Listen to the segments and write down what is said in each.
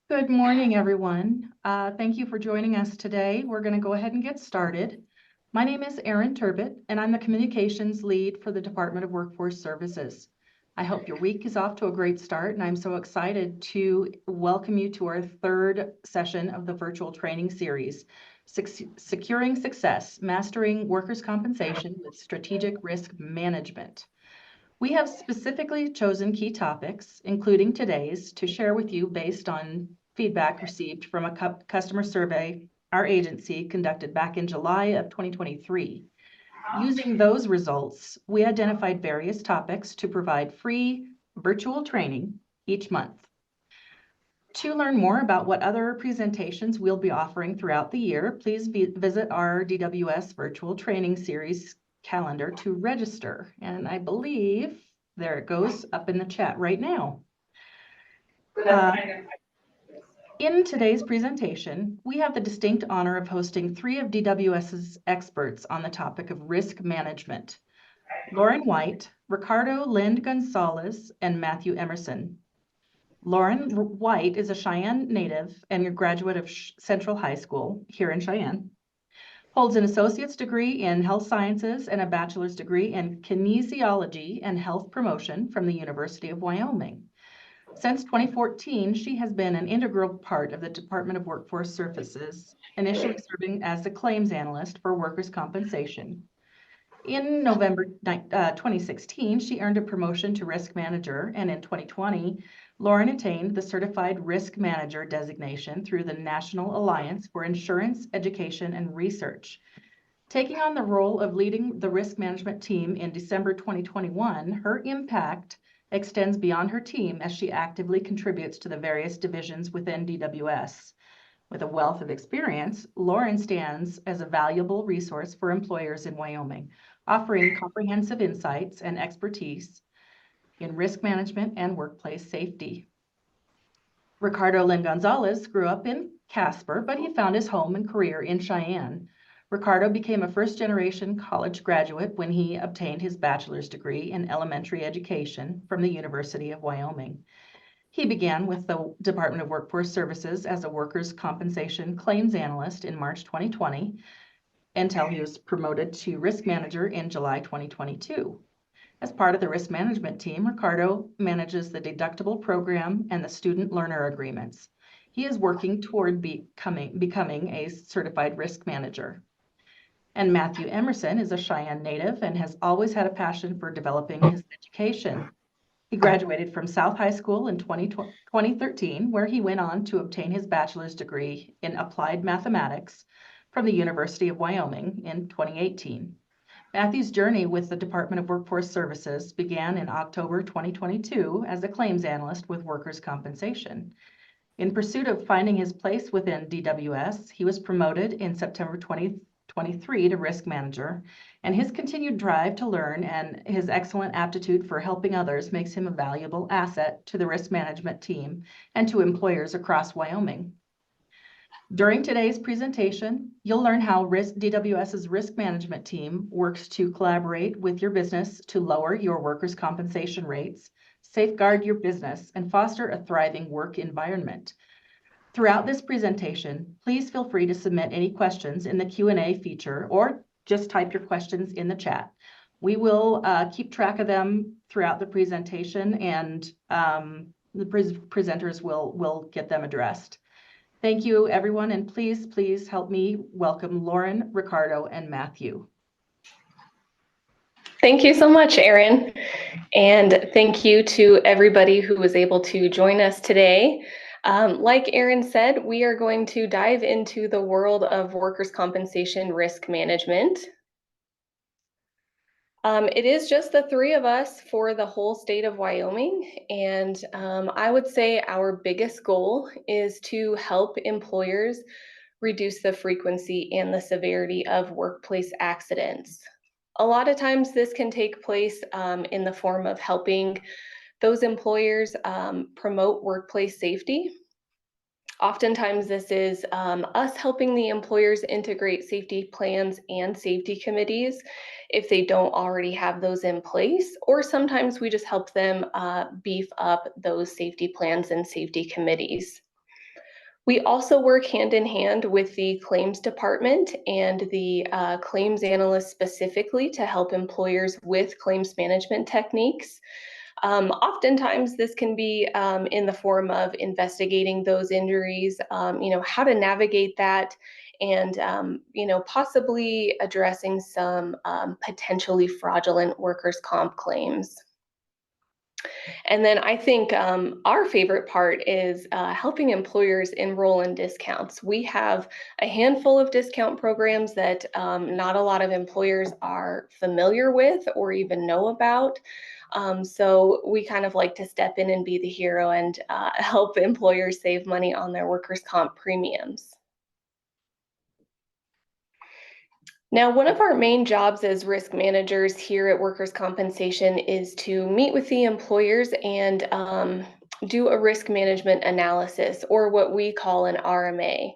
Good morning, everyone. Thank you for joining us today. We're going to go ahead and get started. My name is Erin Turbett, and I'm the Communications Lead for the Department of Workforce Services. I hope your week is off to a great start, and I'm so excited to welcome you to our third session of the virtual training series, Securing Success, Mastering Workers' Compensation with Strategic Risk Management. We have specifically chosen key topics, including today's, to share with you based on feedback received from a customer survey our agency conducted back in July of 2023. Using those results, we identified various topics to provide free virtual training each month. To learn more about what other presentations we'll be offering throughout the year, please visit our DWS virtual training series calendar to register. And I believe there it goes up in the chat right now. In today's presentation, we have the distinct honor of hosting three of DWS's experts on the topic of risk management: Lauren White, Ricardo Lind Gonzalez, and Matthew Emerson. Lauren White is a Cheyenne native and a graduate of Central High School here in Cheyenne. Holds an associate's degree in health sciences and a bachelor's degree in kinesiology and health promotion from the University of Wyoming. Since 2014, she has been an integral part of the Department of Workforce Services, initially serving as the claims analyst for workers' compensation. In November 2016, she earned a promotion to risk manager, and in 2020, Lauren attained the Certified Risk Manager designation through the National Alliance for Insurance, Education, and Research. Taking on the role of leading the risk management team in December 2021, her impact extends beyond her team as she actively contributes to the various divisions within DWS. With a wealth of experience, Lauren stands as a valuable resource for employers in Wyoming, offering comprehensive insights and expertise in risk management and workplace safety. Ricardo Lind Gonzalez grew up in Casper, but he found his home and career in Cheyenne. Ricardo became a first-generation college graduate when he obtained his bachelor's degree in elementary education from the University of Wyoming. He began with the Department of Workforce Services as a workers' compensation claims analyst in March 2020 until he was promoted to risk manager in July 2022. As part of the risk management team, Ricardo manages the deductible program and the student learner agreements. He is working toward becoming a certified risk manager. And Matthew Emerson is a Cheyenne native and has always had a passion for developing his education. He graduated from South High School in 2013, where he went on to obtain his bachelor's degree in applied mathematics from the University of Wyoming in 2018. Matthew's journey with the Department of Workforce Services began in October 2022 as a claims analyst with workers' compensation. In pursuit of finding his place within DWS, he was promoted in September 2023 to risk manager, and his continued drive to learn and his excellent aptitude for helping others makes him a valuable asset to the risk management team and to employers across Wyoming. During today's presentation, you'll learn how DWS's risk management team works to collaborate with your business to lower your workers' compensation rates, safeguard your business, and foster a thriving work environment. Throughout this presentation, please feel free to submit any questions in the Q&A feature or just type your questions in the chat. We will keep track of them throughout the presentation, and the presenters will get them addressed. Thank you, everyone, and please help me welcome Lauren, Ricardo, and Matthew. Thank you so much, Erin, and thank you to everybody who was able to join us today. Like Erin said, we are going to dive into the world of workers' compensation risk management. It is just the three of us for the whole state of Wyoming, and I would say our biggest goal is to help employers reduce the frequency and the severity of workplace accidents. A lot of times this can take place in the form of helping those employers promote workplace safety. Oftentimes this is us helping the employers integrate safety plans and safety committees if they don't already have those in place, or sometimes we just help them beef up those safety plans and safety committees. We also work hand in hand with the claims department and the claims analyst specifically to help employers with claims management techniques. Oftentimes, this can be in the form of investigating those injuries, how to navigate that, and possibly addressing some potentially fraudulent workers' comp claims. And then I think our favorite part is helping employers enroll in discounts. We have a handful of discount programs that not a lot of employers are familiar with or even know about. So we kind of like to step in and be the hero and help employers save money on their workers' comp premiums. Now, one of our main jobs as risk managers here at Workers' Compensation is to meet with the employers and do a risk management analysis, or what we call an RMA.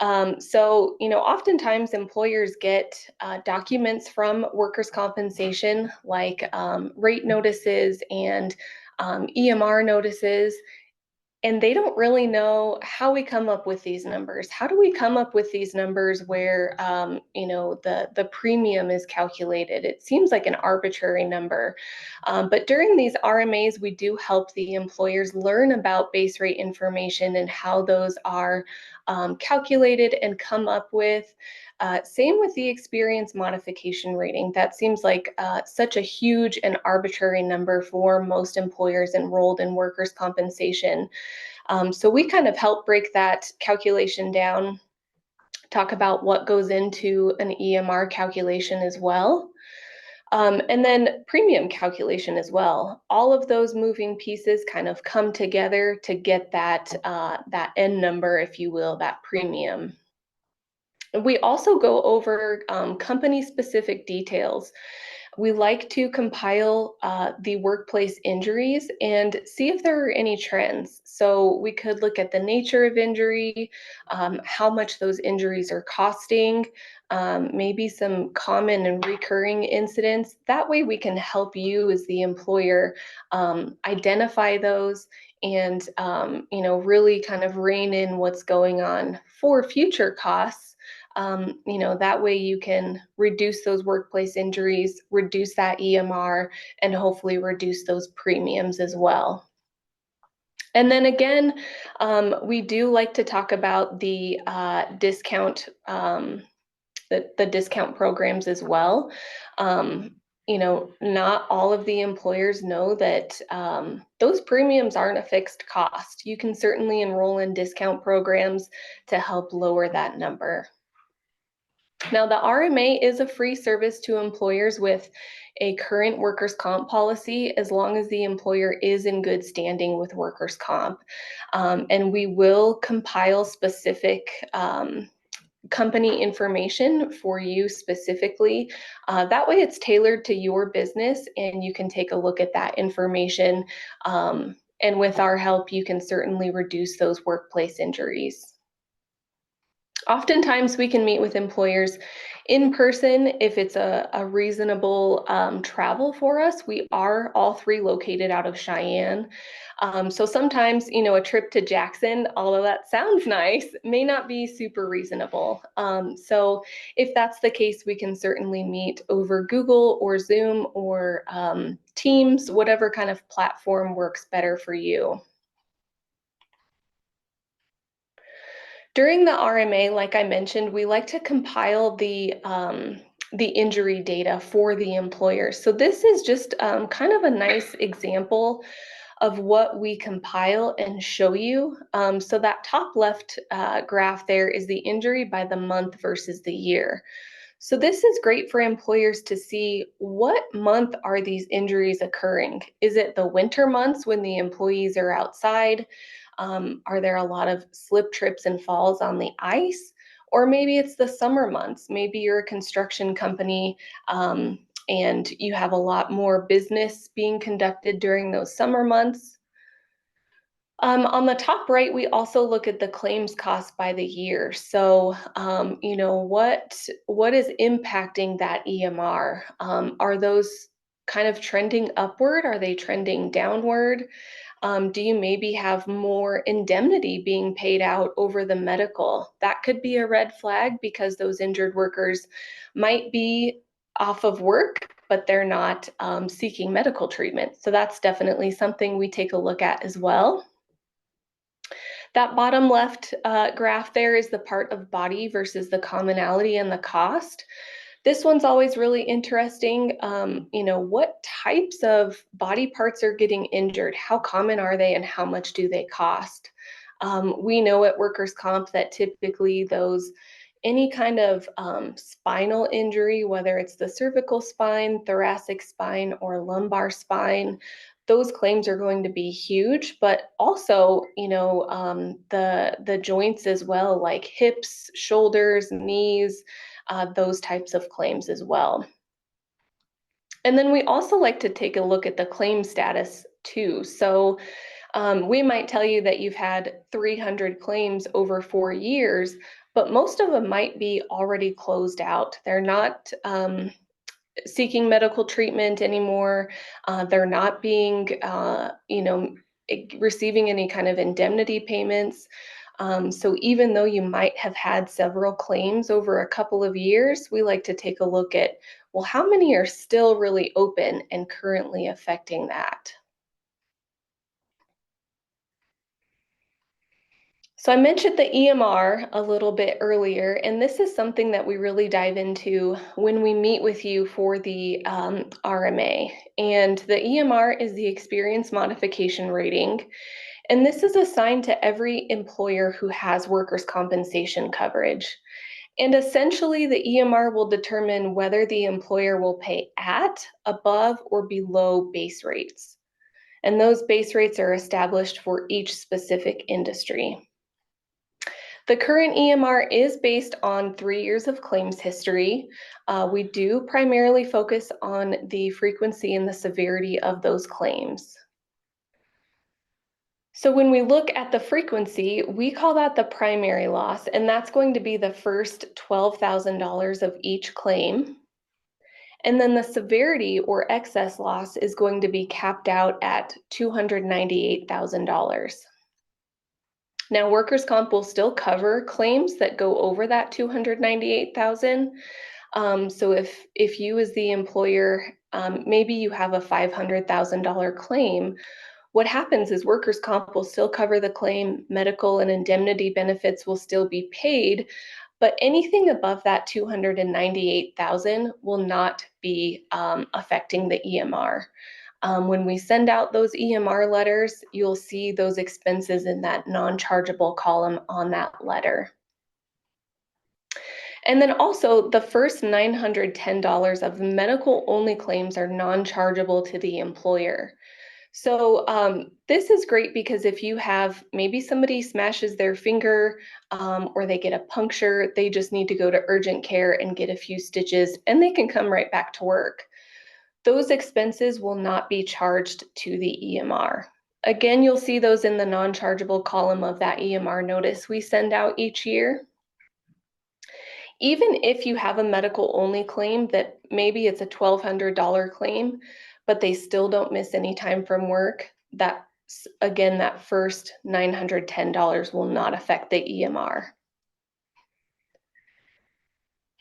Oftentimes employers get documents from workers' compensation like rate notices and EMR notices, and they don't really know how we come up with these numbers. How do we come up with these numbers where the premium is calculated? It seems like an arbitrary number. But during these RMAs, we do help the employers learn about base rate information and how those are calculated and come up with. Same with the experience modification rating. That seems like such a huge and arbitrary number for most employers enrolled in workers' compensation. So we kind of help break that calculation down, talk about what goes into an EMR calculation as well. And then premium calculation as well. All of those moving pieces kind of come together to get that end number, if you will, that premium. We also go over company-specific details. We like to compile the workplace injuries and see if there are any trends. So we could look at the nature of injury, how much those injuries are costing, maybe some common and recurring incidents. That way we can help you as the employer identify those and really kind of rein in what's going on for future costs. That way you can reduce those workplace injuries, reduce that EMR, and hopefully reduce those premiums as well. And then again, we do like to talk about the discount, the discount programs as well. Not all of the employers know that those premiums aren't a fixed cost. You can certainly enroll in discount programs to help lower that number. Now, the RMA is a free service to employers with a current workers' comp policy, as long as the employer is in good standing with workers' comp. And we will compile specific company information for you specifically. That way it's tailored to your business and you can take a look at that information. And with our help, you can certainly reduce those workplace injuries. Oftentimes we can meet with employers in person if it's a reasonable travel for us. We are all three located out of Cheyenne. So sometimes, a trip to Jackson, although that sounds nice, may not be super reasonable. So if that's the case, we can certainly meet over Google or Zoom or Teams, whatever kind of platform works better for you. During the RMA, like I mentioned, we like to compile the injury data for the employer. So this is just kind of a nice example of what we compile and show you. So that top left graph there is the injury by the month versus the year. So this is great for employers to see what month are these injuries occurring. Is it the winter months when the employees are outside? Are there a lot of slip, trips, and falls on the ice? Or maybe it's the summer months. Maybe you're a construction company and you have a lot more business being conducted during those summer months. On the top right, we also look at the claims cost by the year. So, what is impacting that EMR? Are those kind of trending upward? Are they trending downward? Do you maybe have more indemnity being paid out over the medical? That could be a red flag because those injured workers might be off of work, but they're not seeking medical treatment. So that's definitely something we take a look at as well. That bottom left graph there is the part of body versus the commonality and the cost. This one's always really interesting. What types of body parts are getting injured? How common are they and how much do they cost? We know at workers' comp that typically any kind of spinal injury, whether it's the cervical spine, thoracic spine, or lumbar spine, those claims are going to be huge, but also, the joints as well, like hips, shoulders, knees, those types of claims as well. And then we also like to take a look at the claim status too. So we might tell you that you've had 300 claims over 4 years, but most of them might be already closed out. They're not seeking medical treatment anymore. They're not being, receiving any kind of indemnity payments. So even though you might have had several claims over a couple of years, we like to take a look at, well, how many are still really open and currently affecting that? So I mentioned the EMR a little bit earlier, and this is something that we really dive into when we meet with you for the RMA. And the EMR is the Experience Modification Rating. And this is assigned to every employer who has workers' compensation coverage. And essentially, the EMR will determine whether the employer will pay at, above, or below base rates. And those base rates are established for each specific industry. The current EMR is based on 3 years of claims history. We do primarily focus on the frequency and the severity of those claims. So when we look at the frequency, we call that the primary loss, and that's going to be the first $12,000 of each claim. And then the severity or excess loss is going to be capped out at $298,000. Now, workers' comp will still cover claims that go over that $298,000. So if you as the employer, maybe you have a $500,000 claim, what happens is workers' comp will still cover the claim, medical and indemnity benefits will still be paid, but anything above that $298,000 will not be affecting the EMR. When we send out those EMR letters, you'll see those expenses in that non-chargeable column on that letter. And then also the first $910 of medical only claims are non-chargeable to the employer. So this is great because if you have maybe somebody smashes their finger or they get a puncture, they just need to go to urgent care and get a few stitches and they can come right back to work. Those expenses will not be charged to the EMR. Again, you'll see those in the non-chargeable column of that EMR notice we send out each year. Even if you have a medical only claim that maybe it's a $1,200 claim, but they still don't miss any time from work, again, that first $910 will not affect the EMR.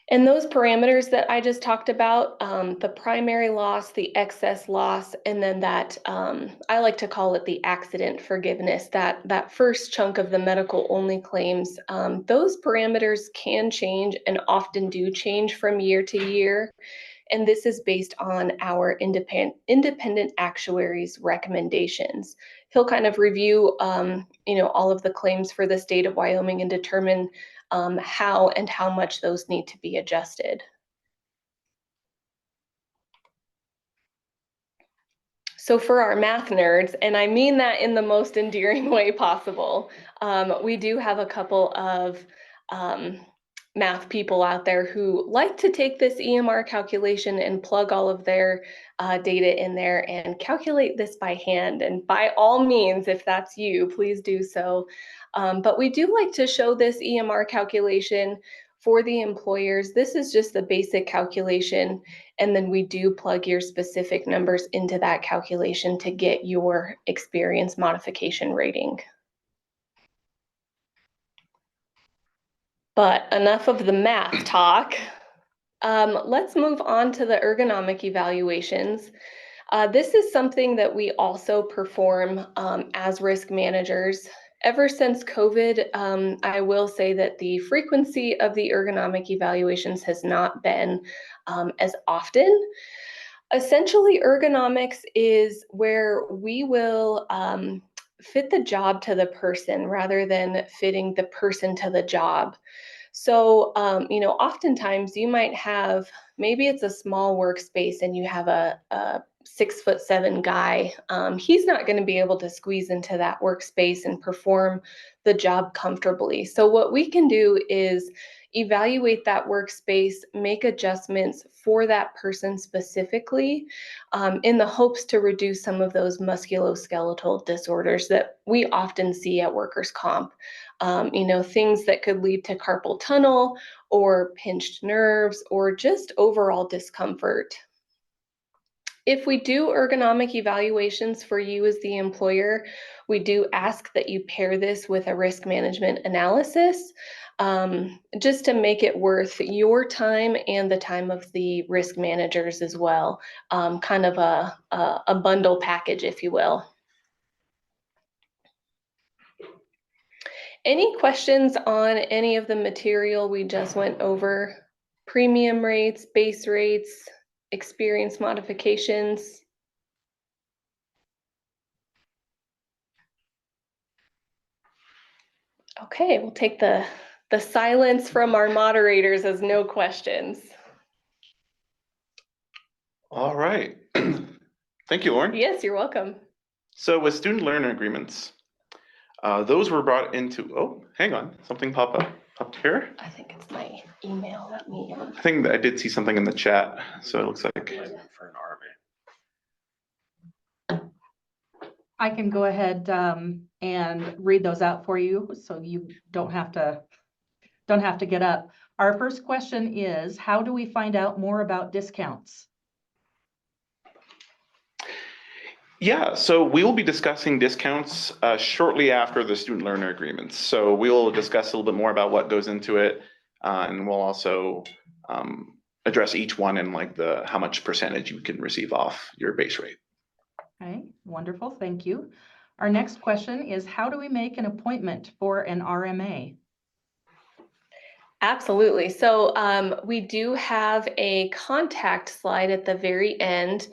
And those parameters that I just talked about, the primary loss, the excess loss, and then that, I like to call it the accident forgiveness, that first chunk of the medical only claims, those parameters can change and often do change from year to year. And this is based on our independent actuary's recommendations. He'll kind of review, all of the claims for the state of Wyoming and determine how and how much those need to be adjusted. So for our math nerds, and I mean that in the most endearing way possible, we do have a couple of math people out there who like to take this EMR calculation and plug all of their data in there and calculate this by hand. And by all means, if that's you, please do so. But we do like to show this EMR calculation For the employers, this is just the basic calculation, and then we do plug your specific numbers into that calculation to get your experience modification rating. But enough of the math talk. Let's move on to the ergonomic evaluations. This is something that we also perform as risk managers. Ever since COVID, I will say that the frequency of the ergonomic evaluations has not been as often. Essentially, ergonomics is where we will fit the job to the person rather than fitting the person to the job. So, oftentimes you might have, maybe it's a small workspace and you have a 6'7" guy. He's not going to be able to squeeze into that workspace and perform the job comfortably. So what we can do is evaluate that workspace, make adjustments for that person specifically, in the hopes to reduce some of those musculoskeletal disorders that we often see at workers' comp. Things that could lead to carpal tunnel or pinched nerves or just overall discomfort. If we do ergonomic evaluations for you as the employer, we do ask that you pair this with a risk management analysis, just to make it worth your time and the time of the risk managers as well. Kind of a bundle package, if you will. Any questions on any of the material we just went over? Premium rates, base rates, experience modifications? Okay, we'll take the silence from our moderators as no questions. All right. Thank you, Lauren. Yes, you're welcome. So with student learner agreements, those were brought into, oh, hang on, something popped up here. I think it's my email. Let me. I think that I did see something in the chat, so it looks like. For an RMA. I can go ahead and read those out for you, so you don't have to get up. Our first question is, how do we find out more about discounts? Yeah, so we will be discussing discounts shortly after the student learner agreements. So we will discuss a little bit more about what goes into it, and we'll also address each one and like how much percentage you can receive off your base rate. Okay, wonderful, thank you. Our next question is, how do we make an appointment for an RMA? Absolutely. So we do have a contact slide at the very end.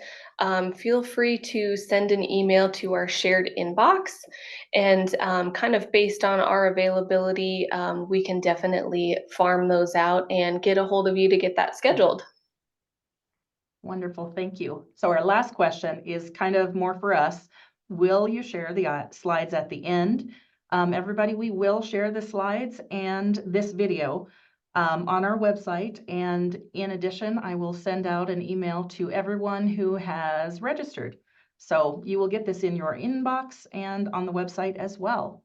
Feel free to send an email to our shared inbox, and kind of based on our availability, we can definitely farm those out and get a hold of you to get that scheduled. Wonderful, thank you. So our last question is kind of more for us. Will you share the slides at the end? Everybody, we will share the slides and this video on our website. And in addition, I will send out an email to everyone who has registered. So you will get this in your inbox and on the website as well.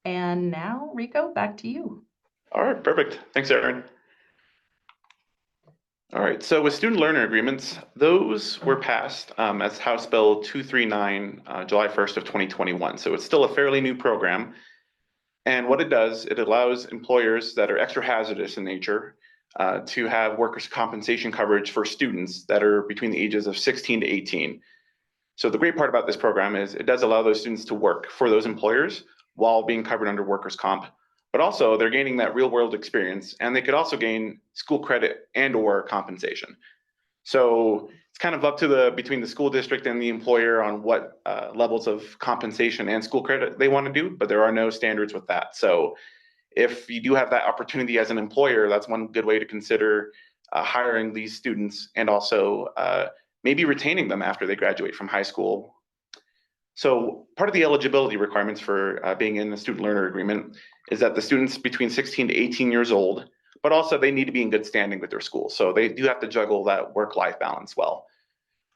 And now, Rico, back to you. All right, perfect. Thanks, Erin. All right, so with student learner agreements, those were passed as House Bill 239, July 1st of 2021. So it's still a fairly new program. And what it does, it allows employers that are extra hazardous in nature to have workers' compensation coverage for students that are between the ages of 16 to 18. So the great part about this program is it does allow those students to work for those employers while being covered under workers' comp. But also they're gaining that real world experience, and they could also gain school credit and or compensation. So it's kind of up to between the school district and the employer on what levels of compensation and school credit they want to do, but there are no standards with that. So if you do have that opportunity as an employer, that's one good way to consider hiring these students, and also maybe retaining them after they graduate from high school. So part of the eligibility requirements for being in the student learner agreement is that the students between 16 to 18 years old, but also they need to be in good standing with their school. So they do have to juggle that work-life balance well.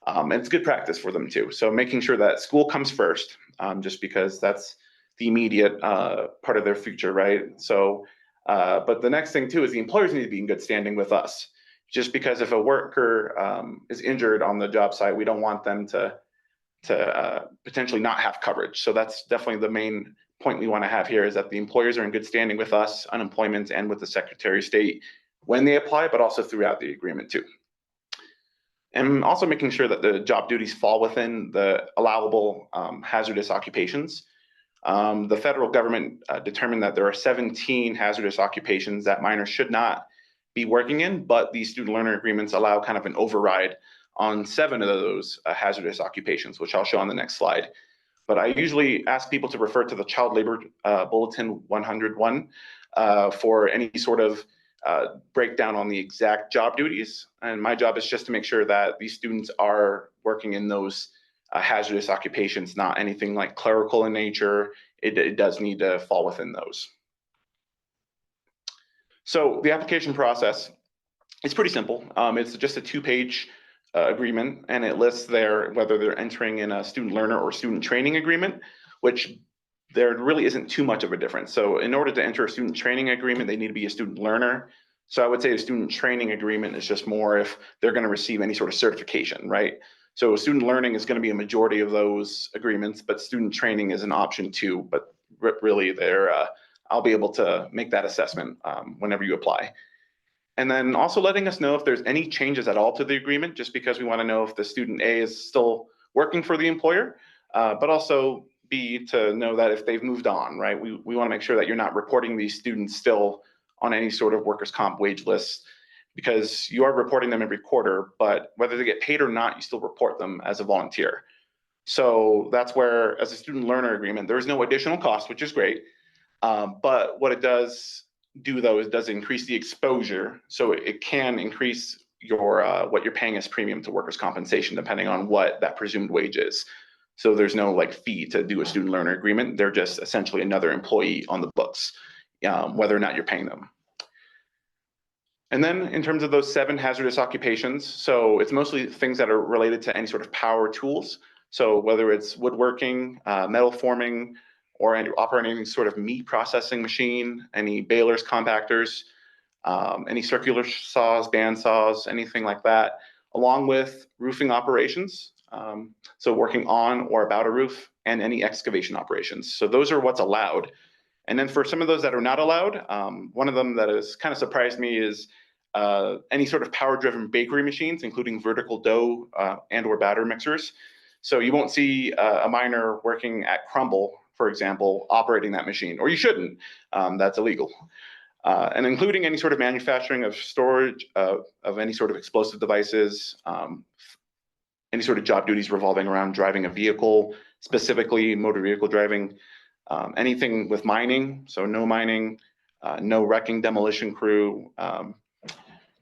And it's good practice for them too. So making sure that school comes first, just because that's the immediate part of their future, right? So But the next thing too is the employers need to be in good standing with us. Just because if a worker is injured on the job site, we don't want them to potentially not have coverage. So that's definitely the main point we want to have here, is that the employers are in good standing with us, unemployment, and with the Secretary of State when they apply, but also throughout the agreement too. And also making sure that the job duties fall within the allowable hazardous occupations. The federal government determined that there are 17 hazardous occupations that minors should not be working in, but these student learner agreements allow kind of an override on 7 of those hazardous occupations, which I'll show on the next slide. But I usually ask people to refer to the Child Labor Bulletin 101 for any sort of breakdown on the exact job duties. And my job is just to make sure that these students are working in those hazardous occupations, not anything like clerical in nature. It does need to fall within those. So the application process is pretty simple. It's just a 2-page agreement, and it lists there whether they're entering in a student learner or student training agreement, which there really isn't too much of a difference. So in order to enter a student training agreement, they need to be a student learner. So I would say a student training agreement is just more if they're going to receive any sort of certification, right? So student learning is going to be a majority of those agreements, but student training is an option too. But really, I'll be able to make that assessment whenever you apply. And then also letting us know if there's any changes at all to the agreement, just because we want to know if the student A is still working for the employer, but also B, to know that if they've moved on, right? We want to make sure that you're not reporting these students still on any sort of workers' comp wage list, because you are reporting them every quarter, but whether they get paid or not, you still report them as a volunteer. So that's where, as a student learner agreement, there is no additional cost, which is great. But what it does do though is does increase the exposure. So it can increase your what you're paying as premium to workers' compensation, depending on what that presumed wage is. So there's no like fee to do a student learner agreement. They're just essentially another employee on the books, whether or not you're paying them. And then in terms of those 7 hazardous occupations, so it's mostly things that are related to any sort of power tools. So whether it's woodworking, metal forming, or operating any sort of meat processing machine, any balers, compactors, any circular saws, band saws, anything like that, along with roofing operations. So working on or about a roof, and any excavation operations. So those are what's allowed. And then for some of those that are not allowed, one of them that has kind of surprised me is any sort of power-driven bakery machines, including vertical dough and or batter mixers. So you won't see a minor working at Crumble, for example, operating that machine, or you shouldn't. That's illegal. And including any sort of manufacturing of storage of any sort of explosive devices, any sort of job duties revolving around driving a vehicle, specifically motor vehicle driving, anything with mining, so no mining, no wrecking demolition crew,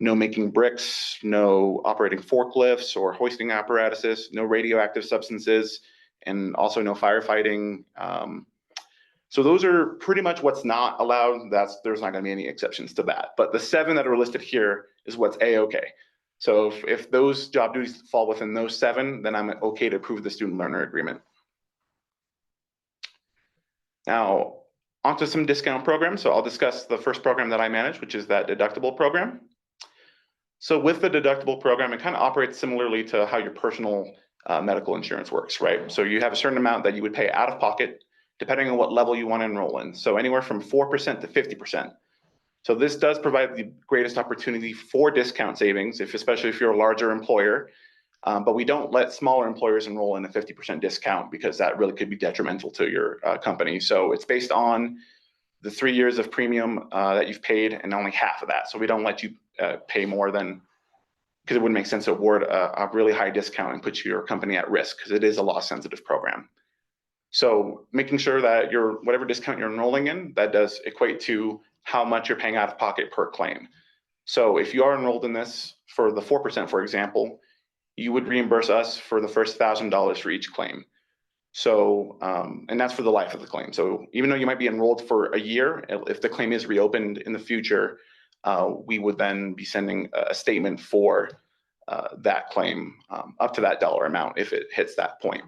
no making bricks, no operating forklifts or hoisting apparatuses, no radioactive substances, and also no firefighting. So those are pretty much what's not allowed. There's not going to be any exceptions to that. But the 7 that are listed here is what's A-okay. So if those job duties fall within those 7, then I'm okay to approve the student learner agreement. Now, onto some discount programs. So I'll discuss the first program that I manage, which is that deductible program. So with the deductible program, it kind of operates similarly to how your personal medical insurance works, right? So you have a certain amount that you would pay out of pocket, depending on what level you want to enroll in. So anywhere from 4% to 50%. So this does provide the greatest opportunity for discount savings, especially if you're a larger employer. But we don't let smaller employers enroll in a 50% discount, because that really could be detrimental to your company. So it's based on the 3 years of premium that you've paid, and only half of that. So we don't let you pay more than, because it wouldn't make sense to award a really high discount and put your company at risk, because it is a loss sensitive program. So making sure that whatever discount you're enrolling in, that does equate to how much you're paying out of pocket per claim. So if you are enrolled in this for the 4%, for example, you would reimburse us for the first $1,000 for each claim. So, and that's for the life of the claim. So even though you might be enrolled for a year, if the claim is reopened in the future, we would then be sending a statement for that claim up to that dollar amount if it hits that point.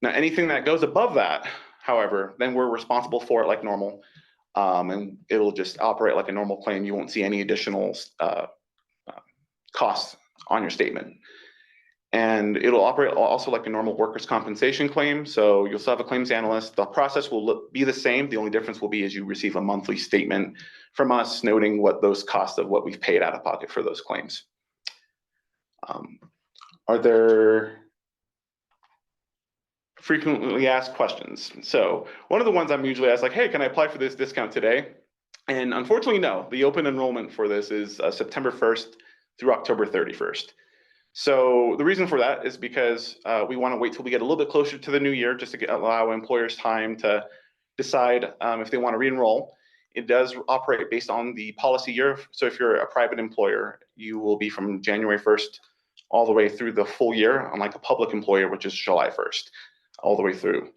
Now, anything that goes above that, however, then we're responsible for it like normal. and it'll just operate like a normal claim. You won't see any additional costs on your statement. And it'll operate also like a normal workers' compensation claim. So you'll still have a claims analyst. The process will be the same. The only difference will be is you receive a monthly statement from us noting what those costs of what we've paid out of pocket for those claims. Are there frequently asked questions? So one of the ones I'm usually asked, like, hey, can I apply for this discount today? And unfortunately, no. The open enrollment for this is September 1st through October 31st. So the reason for that is because we want to wait till we get a little bit closer to the new year, just to allow employers time to decide if they want to re-enroll. It does operate based on the policy year. So if you're a private employer, you will be from January 1st all the way through the full year, unlike a public employer, which is July 1st, all the way through.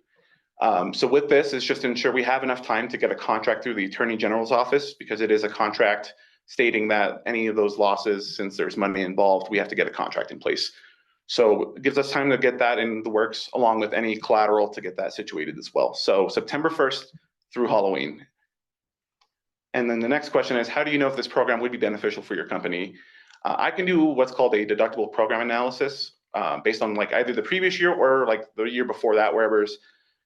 So with this, it's just to ensure we have enough time to get a contract through the Attorney General's office, because it is a contract stating that any of those losses, since there's money involved, we have to get a contract in place. So it gives us time to get that in the works, along with any collateral to get that situated as well. So September 1st through Halloween. And then the next question is, how do you know if this program would be beneficial for your company? I can do what's called a deductible program analysis based on like either the previous year or like the year before that, wherever there's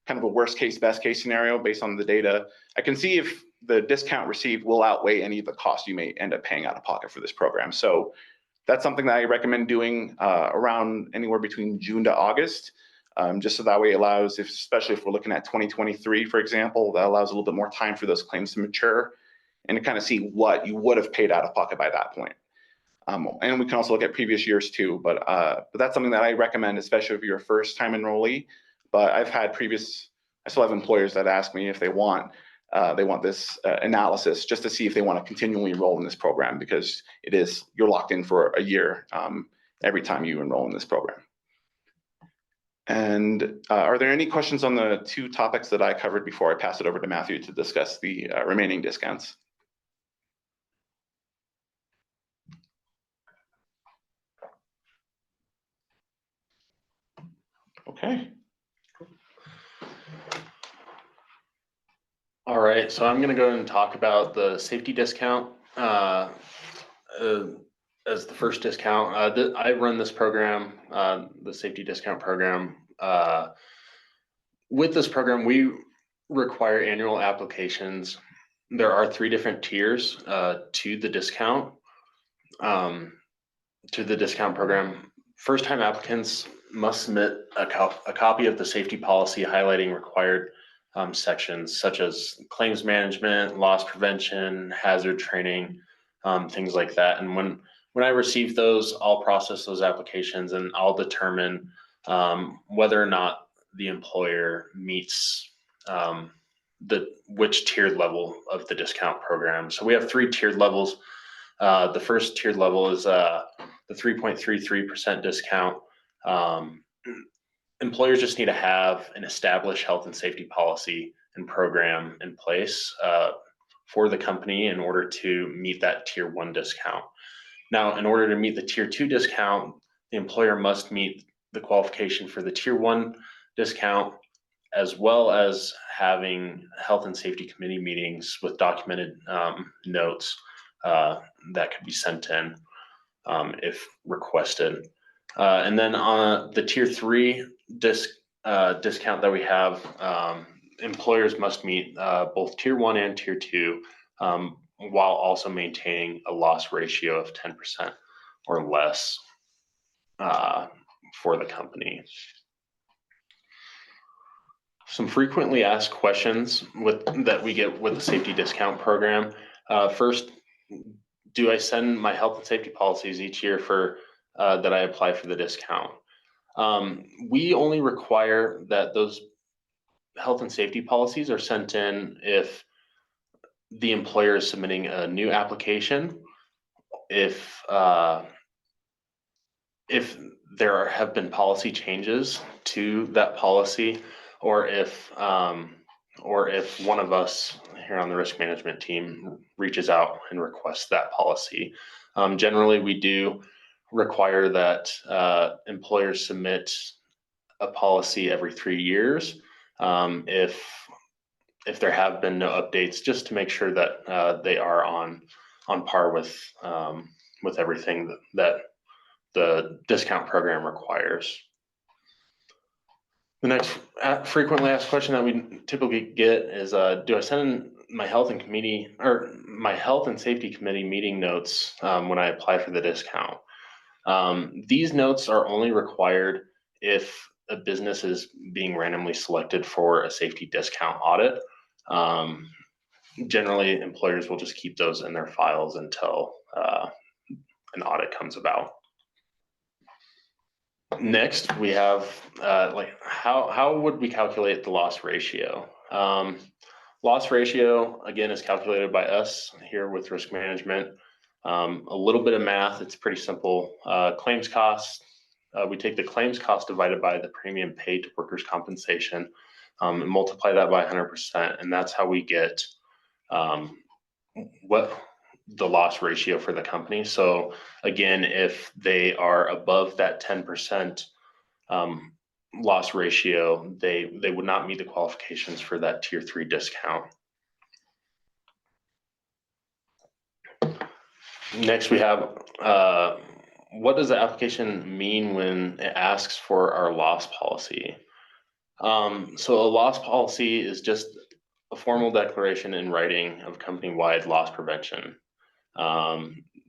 kind of a worst case, best case scenario based on the data. I can see if the discount received will outweigh any of the costs you may end up paying out of pocket for this program. So that's something that I recommend doing around anywhere between June to August, just so that way it allows, especially if we're looking at 2023, for example, that allows a little bit more time for those claims to mature and to kind of see what you would have paid out of pocket by that point. And we can also look at previous years too, but that's something that I recommend, especially if you're a first time enrollee. But I've had I still have employers that ask me if they want this analysis just to see if they want to continually enroll in this program, because you're locked in for a year every time you enroll in this program. And are there any questions on the two topics that I covered before I pass it over to Matthew to discuss the remaining discounts? Okay. All right, so I'm gonna go ahead and talk about the safety discount as the first discount. I run this program, the safety discount program. With this program, we require annual applications. There are 3 different tiers to the discount program. First-time applicants must submit a copy of the safety policy highlighting required sections such as claims management, loss prevention, hazard training, things like that. And when I receive those, I'll process those applications and I'll determine whether or not the employer meets which tiered level of the discount program. So we have 3 tiered levels. The first tiered level is the 3.33% discount. Employers just need to have an established health and safety policy and program in place for the company in order to meet that tier 1 discount. Now, in order to meet the tier 2 discount, the employer must meet the qualification for the tier 1 discount, as well as having health and safety committee meetings with documented notes that could be sent in if requested. And then on the tier 3 discount that we have, employers must meet both tier 1 and tier 2 while also maintaining a loss ratio of 10% or less for the company. Some frequently asked questions that we get with the safety discount program. First, do I send my health and safety policies each year for that I apply for the discount? We only require that those health and safety policies are sent in if the employer is submitting a new application, if there have been policy changes to that policy, or if one of us here on the risk management team reaches out and requests that policy. Generally, we do require that employers submit a policy every 3 years. If if there have been no updates, just to make sure that they are on par with everything that the discount program requires. The next frequently asked question that we typically get is, do I send my health and safety committee meeting notes when I apply for the discount? These notes are only required if a business is being randomly selected for a safety discount audit. Generally, employers will just keep those in their files until an audit comes about. Next, we have how would we calculate the loss ratio? Loss ratio, again, is calculated by us here with risk management. A little bit of math, it's pretty simple. Claims costs, we take the claims cost divided by the premium paid to workers' compensation and multiply that by 100%, and that's how we get what the loss ratio for the company. So again, if they are above that 10% loss ratio, they would not meet the qualifications for that tier 3 discount. Next, we have what does the application mean when it asks for our loss policy? So a loss policy is just a formal declaration in writing of company-wide loss prevention.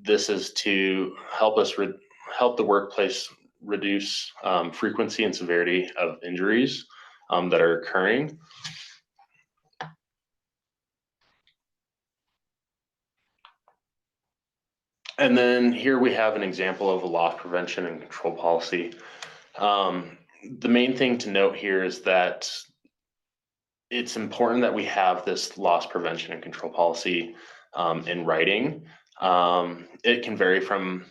This is to help us help the workplace reduce frequency and severity of injuries that are occurring. And then here we have an example of a loss prevention and control policy. The main thing to note here is that it's important that we have this loss prevention and control policy in writing. It can vary from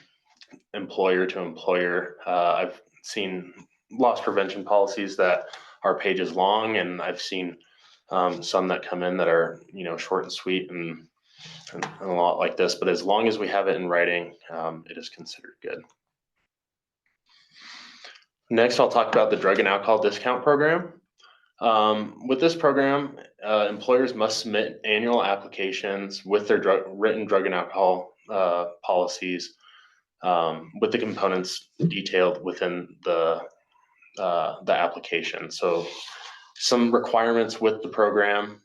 employer to employer. I've seen loss prevention policies that are pages long, and I've seen some that come in that are, short and sweet and a lot like this. But as long as we have it in writing, it is considered good. Next, I'll talk about the drug and alcohol discount program. With this program, employers must submit annual applications with their written drug and alcohol policies with the components detailed within the application. So some requirements with the program,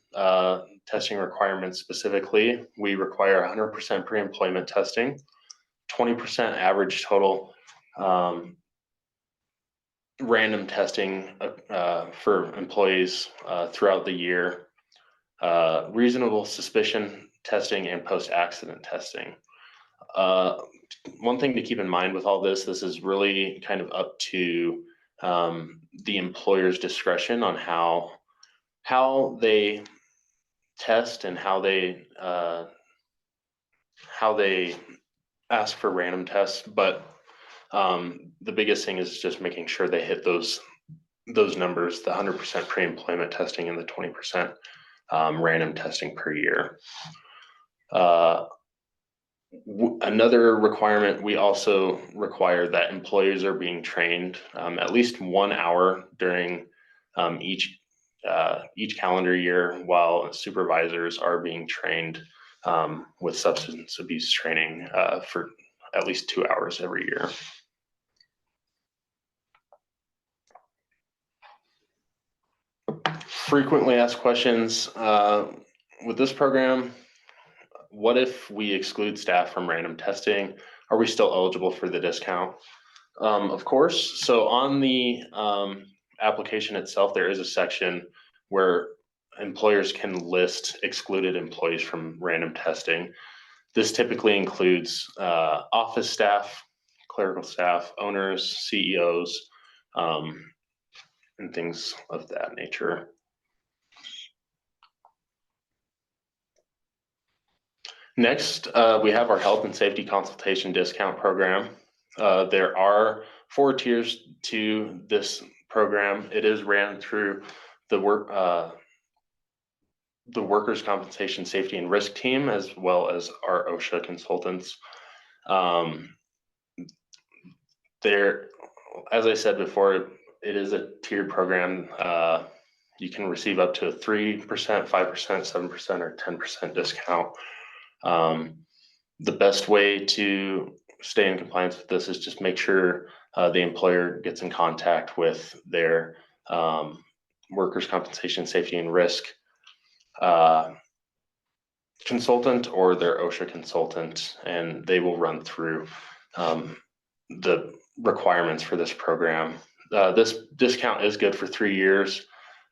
testing requirements specifically, we require 100% pre-employment testing, 20% average total random testing for employees throughout the year, reasonable suspicion testing, and post-accident testing. One thing to keep in mind with all this is really kind of up to the employer's discretion on how they test and how they ask for random tests. But the biggest thing is just making sure they hit those numbers, the 100% pre-employment testing and the 20% random testing per year. Another requirement, we also require that employees are being trained at least 1 hour during each calendar year, while supervisors are being trained with substance abuse training for at least 2 hours every year. Frequently asked questions with this program: what if we exclude staff from random testing? Are we still eligible for the discount? Of course. So on the application itself, there is a section where employers can list excluded employees from random testing. This typically includes office staff, clerical staff, owners, CEOs, and things of that nature. Next, we have our health and safety consultation discount program. There are 4 tiers to this program. It is ran through the workers' compensation safety and risk team, as well as our OSHA consultants. There, as I said before, it is a tiered program. you can receive up to a 3%, 5%, 7%, or 10% discount. The best way to stay in compliance with this is just make sure the employer gets in contact with their workers' compensation, safety, and risk consultant or their OSHA consultant, and they will run through the requirements for this program. This discount is good for 3 years,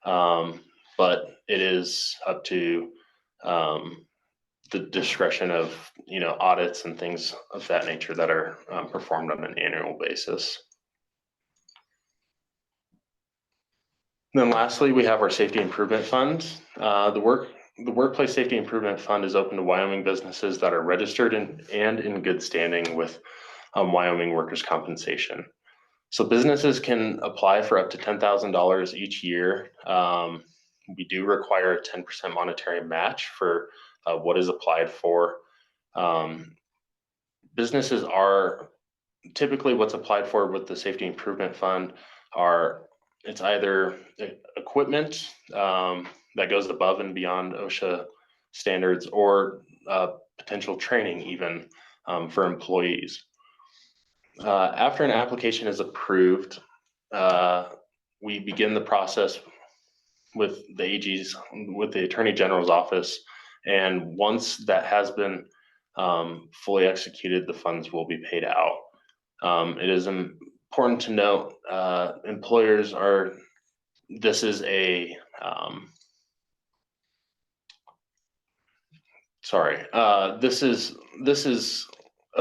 but it is up to the discretion of, audits and things of that nature that are performed on an annual basis. And then lastly, we have our Safety Improvement Fund. The Workplace Safety Improvement Fund is open to Wyoming businesses that are registered and in good standing with Wyoming workers' compensation. So businesses can apply for up to $10,000 each year. We do require a 10% monetary match for what is applied for. Businesses are typically what's applied for with the Safety Improvement Fund it's either equipment that goes above and beyond OSHA standards or potential training even for employees. After an application is approved, we begin the process with the AG's, with the Attorney General's office. And once that has been fully executed, the funds will be paid out. It is important to note, employers this is a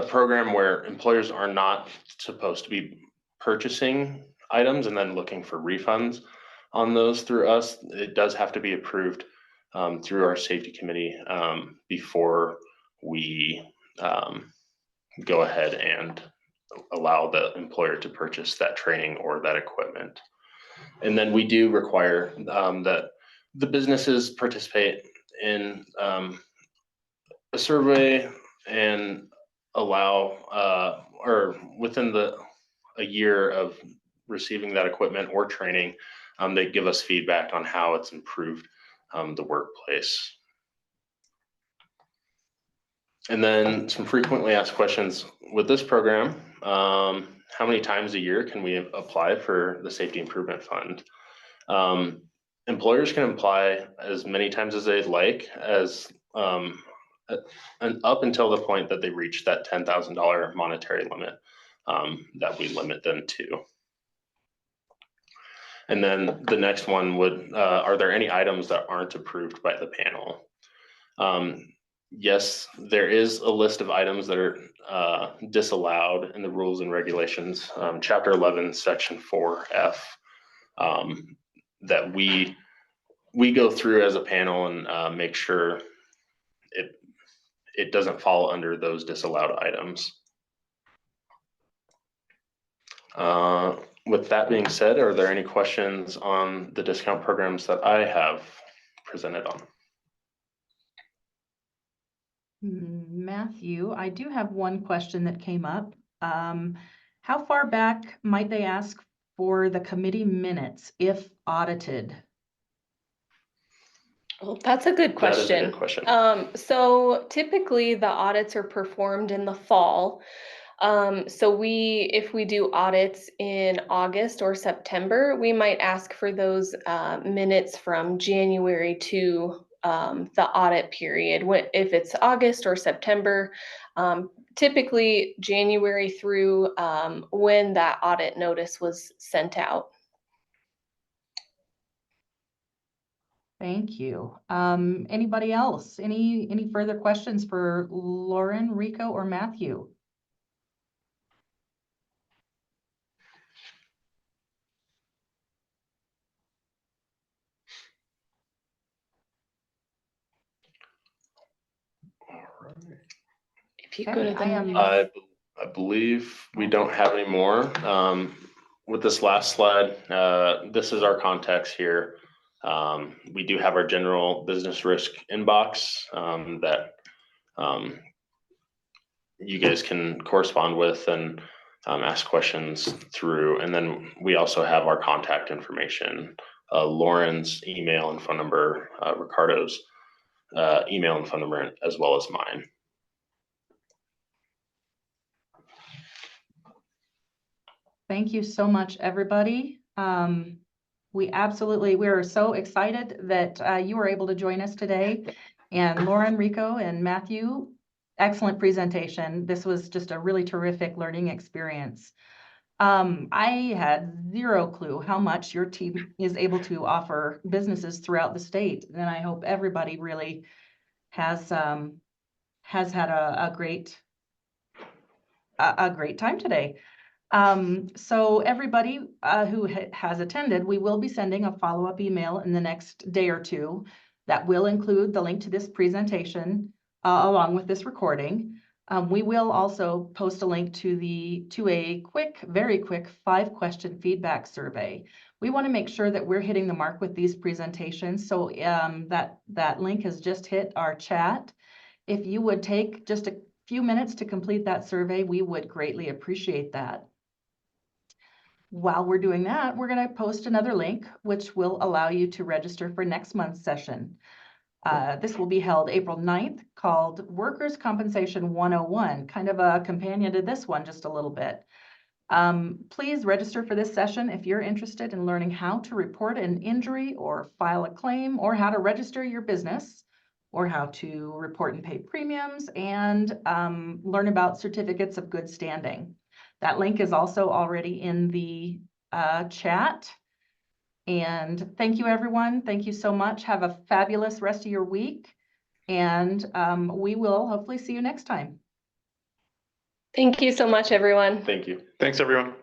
program where employers are not supposed to be purchasing items and then looking for refunds on those through us. It does have to be approved through our safety committee before we go ahead and allow the employer to purchase that training or that equipment. And then we do require that the businesses participate in a survey and allow, or within a year of receiving that equipment or training, they give us feedback on how it's improved the workplace. And then some frequently asked questions with this program. How many times a year can we apply for the Safety Improvement Fund? Employers can apply as many times as they'd like, and up until the point that they reach that $10,000 monetary limit that we limit them to. And then the next one would, are there any items that aren't approved by the panel? Yes, there is a list of items that are disallowed in the rules and regulations, Chapter 11, Section 4F, that we go through as a panel and make sure it doesn't fall under those disallowed items. With that being said, are there any questions on the discount programs that I have presented on? Matthew, I do have one question that came up. How far back might they ask for the committee minutes if audited? Well, that's a good question. That is a good question. So typically the audits are performed in the fall. So if we do audits in August or September, we might ask for those minutes from January to the audit period. If it's August or September, typically January through when that audit notice was sent out. Thank you. Anybody else? Any further questions for Lauren, Rico, or Matthew? If you go to the I believe we don't have any more. With this last slide, this is our contacts here. We do have our general business risk inbox that you guys can correspond with and ask questions through. And then we also have our contact information Lauren's email and phone number, Ricardo's email and phone number, as well as mine. Thank you so much, everybody. We are so excited that you were able to join us today. And Lauren, Rico, and Matthew, excellent presentation. This was just a really terrific learning experience. I had zero clue how much your team is able to offer businesses throughout the state. And I hope everybody really has had a great time today. So everybody who has attended, we will be sending a follow-up email in the next day or two that will include the link to this presentation along with this recording. We will also post a link to a very quick 5-question feedback survey. We want to make sure that we're hitting the mark with these presentations. So that link has just hit our chat. If you would take just a few minutes to complete that survey, we would greatly appreciate that. While we're doing that, we're going to post another link, which will allow you to register for next month's session. This will be held April 9th, called Workers' Compensation 101, kind of a companion to this one just a little bit. Please register for this session if you're interested in learning how to report an injury or file a claim, or how to register your business, or how to report and pay premiums, and learn about certificates of good standing. That link is also already in the chat. And thank you, everyone. Thank you so much. Have a fabulous rest of your week. And we will hopefully see you next time. Thank you so much, everyone. Thank you. Thanks, everyone.